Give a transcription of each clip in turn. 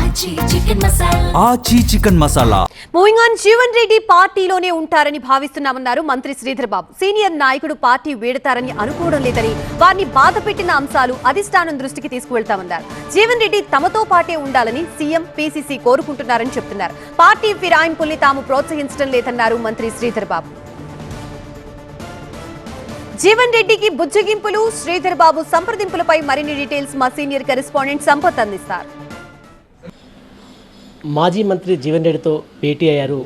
ఆచి chicken masala. Moving on, Jeevan Reddy పార్టీలోనే ఉంటారని భావిస్తున్నామన్నారు మంత్రి శ్రీధర్ బాబు. సీనియర్ నాయకుడు పార్టీ వీడతారని అనుకోవడం లేదని, వారిని బాధ పెట్టిన అంశాలు అధిష్టానం దృష్టికి తీసుకువెళ్తామన్నారు. జీవన్ రెడ్డి తమతో పాటే ఉండాలని సీఎం పీసీసీ కోరుకుంటున్నారని చెప్తున్నారు. పార్టీ ఫిరాయింపుల్ని తాము ప్రోత్సహించడం లేదన్నారు మంత్రి శ్రీధర్ బాబు. జీవన్ రెడ్డికి బుజ్జగింపులు, శ్రీధర్ బాబు సంప్రదింపులపై మరిన్ని డీటెయిల్స్ మా సీనియర్ కరెస్పాండెంట్ సంపత్ అందిస్తారు. మాజీ మంత్రి జీవన్ రెడ్డితో భేటీ అయ్యారు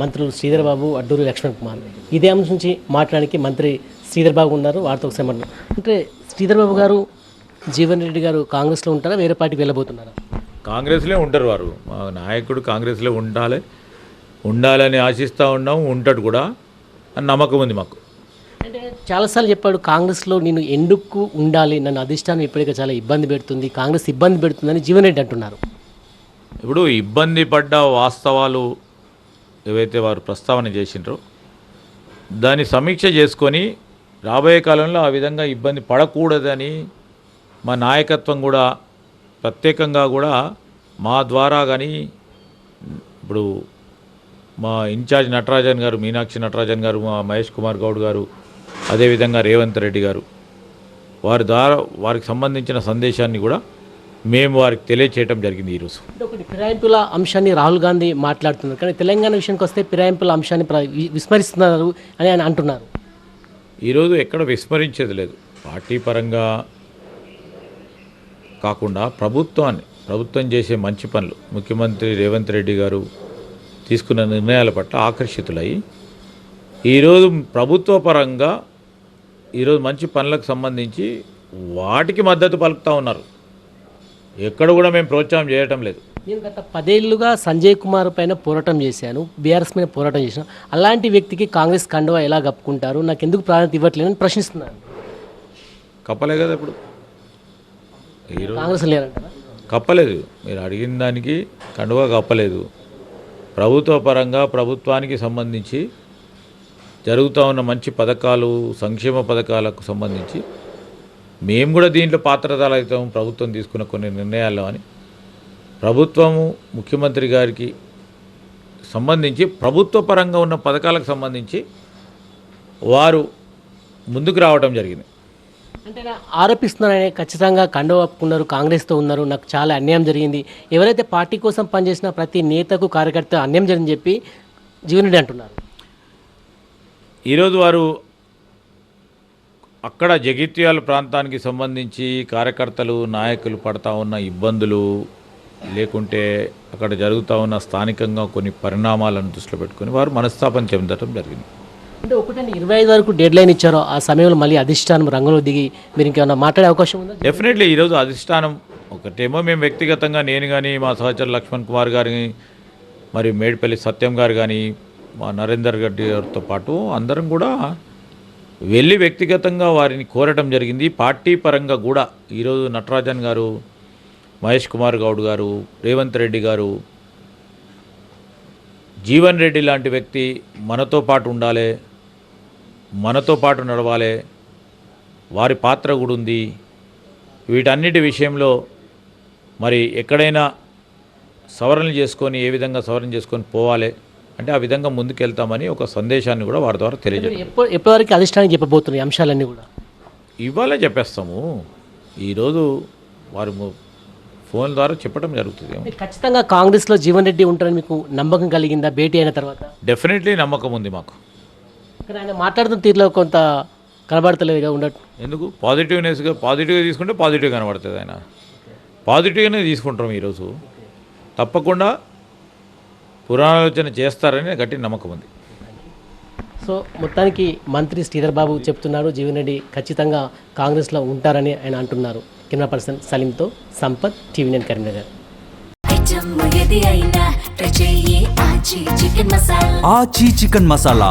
మంత్రులు శ్రీధర్ బాబు, అడ్డూరి లక్ష్మణ్ కుమార్. ఇదే అంశం నుంచి మాట్లాడడానికి మంత్రి శ్రీధర్ బాబు ఉన్నారు. వారితో ఒకసారి మాట్లాడు. అంటే శ్రీధర్ బాబు గారు, జీవన్ రెడ్డి గారు కాంగ్రెస్లో ఉంటారా, వేరే పార్టీకి వెళ్ళబోతున్నారా? కాంగ్రెస్లో ఉంటారు వారు. మా నాయకుడు కాంగ్రెస్లో ఉండాలని ఆశిస్తూ ఉన్నాం, ఉంటాడు కూడా అని నమ్మకం ఉంది మాకు. అంటే చాలాసార్లు చెప్పాడు, కాంగ్రెస్లో నేను ఎందుకు ఉండాలి, నన్ను అధిష్టానం ఇప్పటికే చాలా ఇబ్బంది పెడుతుంది, కాంగ్రెస్ ఇబ్బంది పెడుతుందని జీవన్ రెడ్డి అంటున్నారు. ఇప్పుడు ఇబ్బంది పడ్డ వాస్తవాలు ఏవైతే వారు ప్రస్తావన చేసిండ్రో దాన్ని సమీక్ష చేసుకొని రాబోయే కాలంలో ఆ విధంగా ఇబ్బంది పడకూడదని మా నాయకత్వం కూడా ప్రత్యేకంగా కూడా మా ద్వారా కానీ, ఇప్పుడు మా ఇన్ఛార్జ్ నటరాజన్ గారు, మీనాక్షి నటరాజన్ గారు, మా మహేష్ కుమార్ గౌడ్ గారు, అదేవిధంగా రేవంత్ రెడ్డి గారు, వారి ద్వారా వారికి సంబంధించిన సందేశాన్ని కూడా మేము వారికి తెలియచేయటం జరిగింది ఈరోజు. ఒకటి ఫిరాయింపుల అంశాన్ని రాహుల్ గాంధీ మాట్లాడుతున్నారు, కానీ తెలంగాణ విషయానికి వస్తే ఫిరాయింపుల అంశాన్ని విస్మరిస్తున్నారు అని ఆయన అంటున్నారు. ఈరోజు ఎక్కడ విస్మరించేది లేదు. పార్టీ పరంగా కాకుండా ప్రభుత్వం చేసే మంచి పనులు, ముఖ్యమంత్రి రేవంత్ రెడ్డి గారు తీసుకున్న నిర్ణయాల పట్ల ఆకర్షితులై ఈరోజు ప్రభుత్వ పరంగా ఈరోజు మంచి పనులకు సంబంధించి వాటికి మద్దతు పలుకుతూ ఉన్నారు. ఎక్కడ కూడా మేము ప్రోత్సాహం చేయటం లేదు. నేను గత 10 ఏళ్లుగా సంజయ్ కుమార్ పైన పోరాటం చేశాను, బీఆర్ఎస్ పైన పోరాటం చేశాను, అలాంటి వ్యక్తికి కాంగ్రెస్ కండువా ఎలా కప్పుకుంటారు, నాకు ఎందుకు ప్రాధాన్యత ఇవ్వట్లేదని ప్రశ్నిస్తున్నాను. కప్పలే కదా ఇప్పుడు ఈరోజు కాంగ్రెస్ లేరంటారా? కప్పలేదు. మీరు అడిగిన దానికి కండువా కప్పలేదు. ప్రభుత్వ పరంగా ప్రభుత్వానికి సంబంధించి జరుగుతూ ఉన్న మంచి పథకాలు, సంక్షేమ పథకాలకు సంబంధించి మేము కూడా దీంట్లో పాత్రదారులు అవుతాము. ప్రభుత్వం తీసుకున్న కొన్ని నిర్ణయాలు అని ప్రభుత్వము ముఖ్యమంత్రి గారికి సంబంధించి ప్రభుత్వ పరంగా ఉన్న పథకాలకు సంబంధించి వారు ముందుకు రావడం జరిగింది. అంటే ఆరోపిస్తున్నారని ఖచ్చితంగా కండువా కప్పుకున్నారు, కాంగ్రెస్తో ఉన్నారు, నాకు చాలా అన్యాయం జరిగింది, ఎవరైతే పార్టీ కోసం పనిచేసిన ప్రతి నేతకు కార్యకర్త అన్యాయం జరిగిందని చెప్పి జీవన్ రెడ్డి అంటున్నారు. ఈరోజు వారు అక్కడ జగిత్యాల ప్రాంతానికి సంబంధించి కార్యకర్తలు, నాయకులు పడతా ఉన్న ఇబ్బందులు, లేకుంటే అక్కడ జరుగుతూ ఉన్న స్థానికంగా కొన్ని పరిణామాలను దృష్టిలో పెట్టుకొని వారు మనస్తాపం చెందడం జరిగింది. అంటే ఒకటండి, 25 వరకు డెడ్ లైన్ ఇచ్చారో ఆ సమయంలో మళ్ళీ అధిష్టానం రంగంలో దిగి మీరు ఇంకేమైనా మాట్లాడే అవకాశం ఉందా? డెఫినెట్లీ ఈరోజు అధిష్టానం ఒకటేమో మేము వ్యక్తిగతంగా నేను కానీ, మా సహచరు లక్ష్మణ్ కుమార్ గారిని, మరి మేడిపల్లి సత్యం గారు కానీ, మా నరేందర్ రెడ్డి గారితో పాటు అందరం కూడా వెళ్ళి వ్యక్తిగతంగా వారిని కోరటం జరిగింది. పార్టీ పరంగా కూడా ఈరోజు నటరాజన్ గారు, మహేష్ కుమార్ గౌడ్ గారు, రేవంత్ రెడ్డి గారు, జీవన్ రెడ్డి లాంటి వ్యక్తి మనతో పాటు ఉండాలి, మనతో పాటు నడవాలి, వారి పాత్ర కూడా ఉంది. వీటన్నిటి విషయంలో మరి ఎక్కడైనా సవరణలు చేసుకొని ఏ విధంగా సవరణ చేసుకొని పోవాలి అంటే ఆ విధంగా ముందుకెళ్తామని ఒక సందేశాన్ని కూడా వారి ద్వారా తెలియజేయాలి. ఎప్పటివరకు అధిష్టానం చెప్పబోతున్నాయి అంశాలన్నీ కూడా ఇవాళ చెప్పేస్తాము. ఈరోజు వారు ఫోన్ ద్వారా చెప్పడం జరుగుతుంది. ఖచ్చితంగా కాంగ్రెస్లో జీవన్ రెడ్డి ఉంటారని మీకు నమ్మకం కలిగిందా భేటీ అయిన తర్వాత? డెఫినెట్లీ నమ్మకం ఉంది మాకు. కానీ ఆయన మాట్లాడుతున్న తీరులో కొంత కనబడతలేదుగా ఉండట్టు. ఎందుకు పాజిటివ్గా తీసుకుంటే పాజిటివ్ కనబడుతుంది. ఆయన పాజిటివ్గానే తీసుకుంటాం. ఈరోజు తప్పకుండా పునరాలోచన చేస్తారని గట్టి నమ్మకం ఉంది. సో మొత్తానికి మంత్రి శ్రీధర్ బాబు చెప్తున్నారు, జీవన్ రెడ్డి ఖచ్చితంగా కాంగ్రెస్లో ఉంటారని ఆయన అంటున్నారు. కెమెరా పర్సన్ సలీంతో సంపత్, TV9 కరీంనగర్. ఆచి చికెన్ మసాలా.